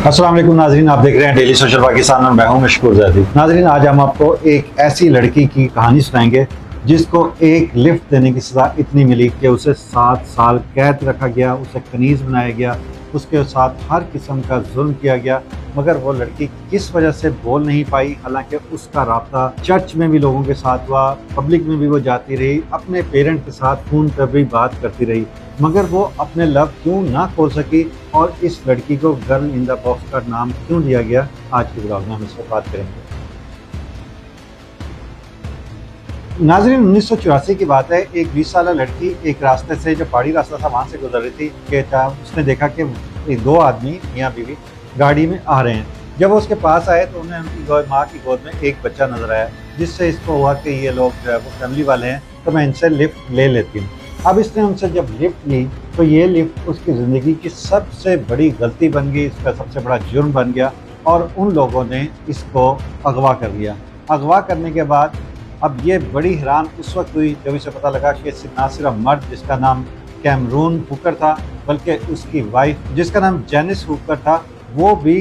अस्सलाम वालेकुम नाजरीन, आप देख रहे हैं डेली सोशल पाकिस्तान और मैं हूं मशकूर ज़ैदी। नाजरीन, आज हम आपको एक ऐसी लड़की की कहानी सुनाएंगे जिसको एक लिफ्ट देने की सज़ा इतनी मिली कि उसे 7 साल कैद रखा गया, उसे कनीज़ बनाया गया, उसके साथ हर किस्म का जुल्म किया गया, मगर वो लड़की किस वजह से बोल नहीं पाई। हालांकि उसका राब्ता चर्च में भी लोगों के साथ हुआ, पब्लिक में भी वो जाती रही, अपने पेरेंट के साथ फ़ोन पर भी बात करती रही, मगर वो अपने लव क्यों ना खोल सकी और इस लड़की को गर्ल इन द बॉक्स का नाम क्यों दिया गया, आज के ब्लॉग में हम इस पर बात करेंगे। नाज़रीन, 1984 की बात है। एक 20 साल लड़की एक रास्ते से, जो पहाड़ी रास्ता था, वहाँ से गुजर रही थी कि उसने देखा कि दो आदमी मियाँ बीवी गाड़ी में आ रहे हैं। जब वो उसके पास आए तो उन्हें उनकी माँ की गोद में एक बच्चा नजर आया, जिससे इसको हुआ कि ये लोग जो है वो फैमिली वाले हैं, तो मैं इनसे लिफ्ट ले लेती हूँ। अब इसने उनसे जब लिफ्ट ली तो ये लिफ्ट उसकी ज़िंदगी की सबसे बड़ी गलती बन गई, इसका सबसे बड़ा जुर्म बन गया और उन लोगों ने इसको अगवा कर लिया। अगवा करने के बाद अब ये बड़ी हैरान उस वक्त हुई जब इसे पता लगा कि ना सिर्फ मर्द, जिसका नाम कैमरून हुकर था, बल्कि उसकी वाइफ जिसका नाम जेनिस हुकर था, वो भी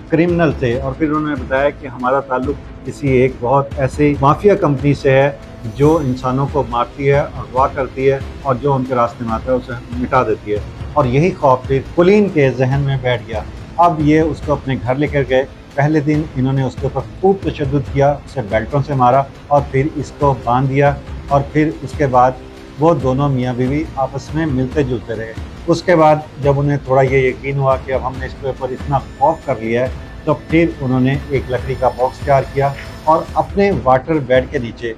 क्रिमिनल थे। और फिर उन्होंने बताया कि हमारा ताल्लुक किसी एक बहुत ऐसी माफिया कंपनी से है जो इंसानों को मारती है, अगवा करती है और जो उनके रास्ते में आता है उसे मिटा देती है। और यही खौफ फिर कोलिन के जहन में बैठ गया। अब ये उसको अपने घर लेकर गए। पहले दिन इन्होंने उसके ऊपर खूब तशद्दुद किया, उसे बेल्टों से मारा और फिर इसको बांध दिया। और फिर उसके बाद वो दोनों मियाँ बीवी आपस में मिलते जुलते रहे। उसके बाद जब उन्हें थोड़ा ये यकीन हुआ कि अब हमने इसके ऊपर इतना खौफ कर लिया है, तो फिर उन्होंने एक लकड़ी का बॉक्स तैयार किया और अपने वाटर बेड के नीचे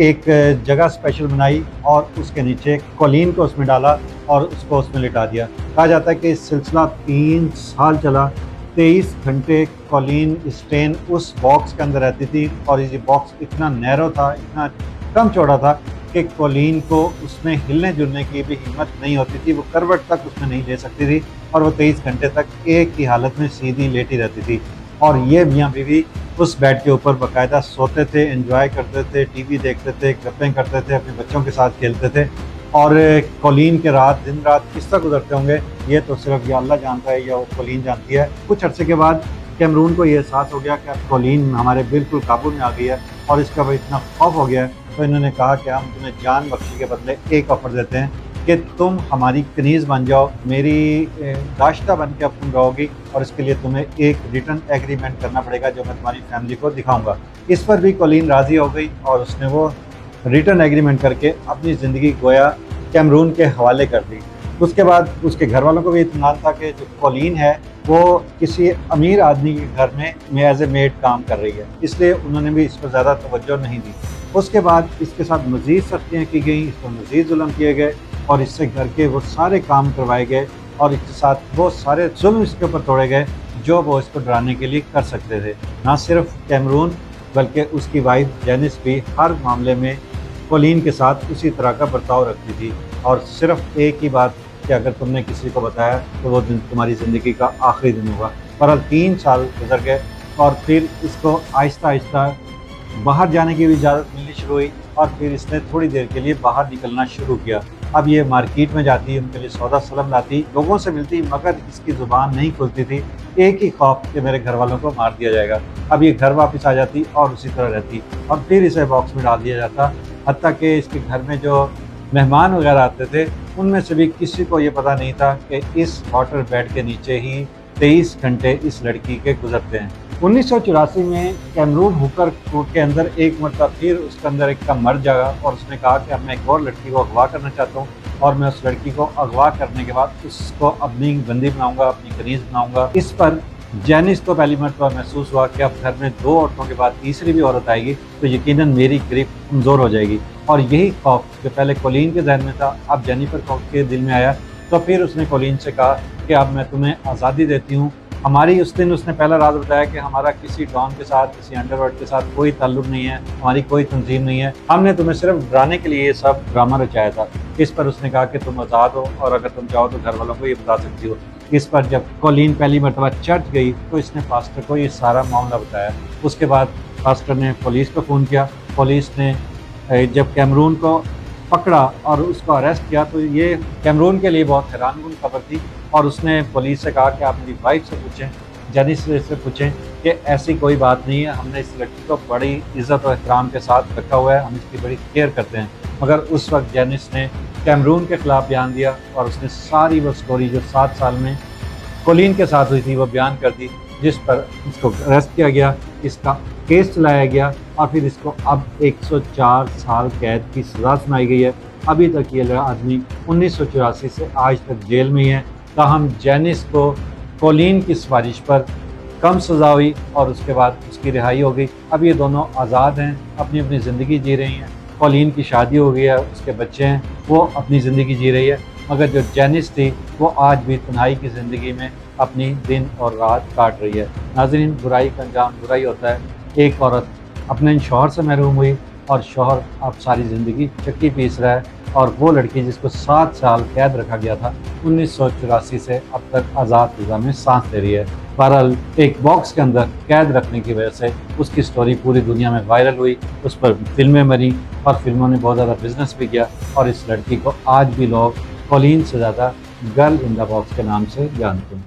एक जगह स्पेशल बनाई और उसके नीचे कोलिन को उसमें डाला और उसको उसमें लिटा दिया। कहा जाता है कि इस सिलसिला 3 साल चला। 23 घंटे कोलिन स्टेन उस बॉक्स के अंदर रहती थी और ये बॉक्स इतना नैरो था, इतना कम चौड़ा था कि कोलिन को उसमें हिलने जुलने की भी हिम्मत नहीं होती थी। वो करवट तक उसमें नहीं ले सकती थी और वो 23 घंटे तक एक ही हालत में सीधी लेटी रहती थी। और ये मियाँ बीवी उस बेड के ऊपर बाकायदा सोते थे, एंजॉय करते थे, टीवी देखते थे, गप्पें करते थे, अपने बच्चों के साथ खेलते थे। और कोलिन के दिन रात किस तरह गुजरते होंगे ये तो सिर्फ या अल्लाह जानता है या वो कोलिन जानती है। कुछ अरसे के बाद कैमरून को ये एहसास हो गया कि अब कोलिन हमारे बिल्कुल काबू में आ गई है और इसका भाई इतना खौफ हो गया है, तो इन्होंने कहा कि हम तुम्हें जान बख्शी के बदले एक ऑफ़र देते हैं कि तुम हमारी कनीज़ बन जाओ, मेरी दाश्ता बन के अब तुम रहोगी और इसके लिए तुम्हें एक रिटर्न एग्रीमेंट करना पड़ेगा जो मैं तुम्हारी फैमिली को दिखाऊंगा। इस पर भी कोलिन राज़ी हो गई और उसने वो रिटर्न एग्रीमेंट करके अपनी ज़िंदगी गोया कैमरून के हवाले कर दी। उसके बाद उसके घर वालों को भी इत्मीनान था कि जो कोलिन है वो किसी अमीर आदमी के घर में एज ए मेड काम कर रही है, इसलिए उन्होंने भी इस पर ज़्यादा तवज्जो नहीं दी। उसके बाद इसके साथ मज़ीद सख्तियाँ की गई, इस पर मज़ीद जुल्म किए गए और इससे घर के वो सारे काम करवाए गए और इसके साथ वो सारे जुल्म इसके ऊपर तोड़े गए जो वो इसको डराने के लिए कर सकते थे। ना सिर्फ कैमरून बल्कि उसकी वाइफ जेनिस भी हर मामले में कोलिन के साथ उसी तरह का बर्ताव रखती थी और सिर्फ एक ही बात कि अगर तुमने किसी को बताया तो वो दिन तुम्हारी ज़िंदगी का आखिरी दिन होगा। बहरहाल 3 साल गुजर गए और फिर इसको आहिस्ता आहिस्ता बाहर जाने की भी इजाज़त मिलनी शुरू हुई और फिर इसने थोड़ी देर के लिए बाहर निकलना शुरू किया। अब ये मार्केट में जाती, उनके लिए सौदा सलम लाती, लोगों से मिलती, मगर इसकी ज़ुबान नहीं खुलती थी। एक ही खौफ कि मेरे घर वालों को मार दिया जाएगा। अब ये घर वापस आ जाती और उसी तरह रहती और फिर इसे बॉक्स में डाल दिया जाता। हत्ता कि इसके घर में जो मेहमान वगैरह आते थे उनमें से भी किसी को ये पता नहीं था कि इस वाटर बेड के नीचे ही 23 घंटे इस लड़की के गुजरते हैं। 1984 में कैमरून हुकर के अंदर एक मरतबा फिर उसके अंदर एक का मर जागा और उसने कहा कि अब मैं एक और लड़की को अगवा करना चाहता हूँ और मैं उस लड़की को अगवा करने के बाद उसको अपनी बंदी बनाऊंगा, अपनी कनीज़ बनाऊंगा। इस पर जेनिस को पहली मरतबा महसूस हुआ कि अब घर में 2 औरतों के बाद तीसरी भी औरत आएगी तो यकीनन मेरी ग्रिप कमज़ोर हो जाएगी। और यही खौफ जो पहले कोलिन के जहन में था अब जेनिफर के दिल में आया। तो फिर उसने कोलिन से कहा कि अब मैं तुम्हें आज़ादी देती हूँ। हमारी उस दिन उसने पहला राज बताया कि हमारा किसी डॉन के साथ, किसी अंडरवर्ल्ड के साथ कोई ताल्लुक नहीं है, हमारी कोई तंजीम नहीं है, हमने तुम्हें सिर्फ डराने के लिए ये सब ड्रामा रचाया था। इस पर उसने कहा कि तुम आज़ाद हो और अगर तुम चाहो तो घर वालों को ये बता सकती हो। इस पर जब कोलिन पहली मरतबा चर्च गई तो इसने पास्टर को ये सारा मामला बताया। उसके बाद पास्टर ने पुलिस को फ़ोन किया। पुलिस ने जब कैमरून को पकड़ा और उसको अरेस्ट किया तो ये कैमरून के लिए बहुत हैरानकुन खबर थी और उसने पुलिस से कहा कि आप मेरी वाइफ से पूछें जेनिस से पूछें कि ऐसी कोई बात नहीं है, हमने इस लड़की को बड़ी इज़्ज़त और एहतराम के साथ रखा हुआ है, हम इसकी बड़ी केयर करते हैं। मगर उस वक्त जेनिस ने कैमरून के ख़िलाफ़ बयान दिया और उसने सारी वो स्टोरी जो 7 साल में कोलिन के साथ हुई थी वो बयान कर दी, जिस पर इसको अरेस्ट किया गया, इसका केस चलाया गया और फिर इसको अब 104 साल कैद की सज़ा सुनाई गई है। अभी तक ये आदमी 1984 से आज तक जेल में ही है। ताहम जेनिस को कोलिन की सिफारिश पर कम सज़ा हुई और उसके बाद उसकी रिहाई हो गई। अब ये दोनों आज़ाद हैं, अपनी अपनी ज़िंदगी जी रही हैं। कोलिन की शादी हो गई है, उसके बच्चे हैं, वो अपनी ज़िंदगी जी रही है। मगर जो जेनिस थी वो आज भी तन्हाई की ज़िंदगी में अपनी दिन और रात काट रही है। नाज़रीन, बुराई का अंजाम बुराई होता है। एक औरत अपने शौहर से महरूम हुई और शौहर अब सारी ज़िंदगी चक्की पीस रहा है, और वो लड़की जिसको 7 साल कैद रखा गया था 1984 से अब तक आज़ाद फ़िज़ा में सांस ले रही है। बहरहाल एक बॉक्स के अंदर कैद रखने की वजह से उसकी स्टोरी पूरी दुनिया में वायरल हुई, उस पर फिल्में बनी और फिल्मों ने बहुत ज़्यादा बिजनेस भी किया, और इस लड़की को आज भी लोग कोलिन से ज़्यादा गर्ल इन द बॉक्स के नाम से जानते हैं।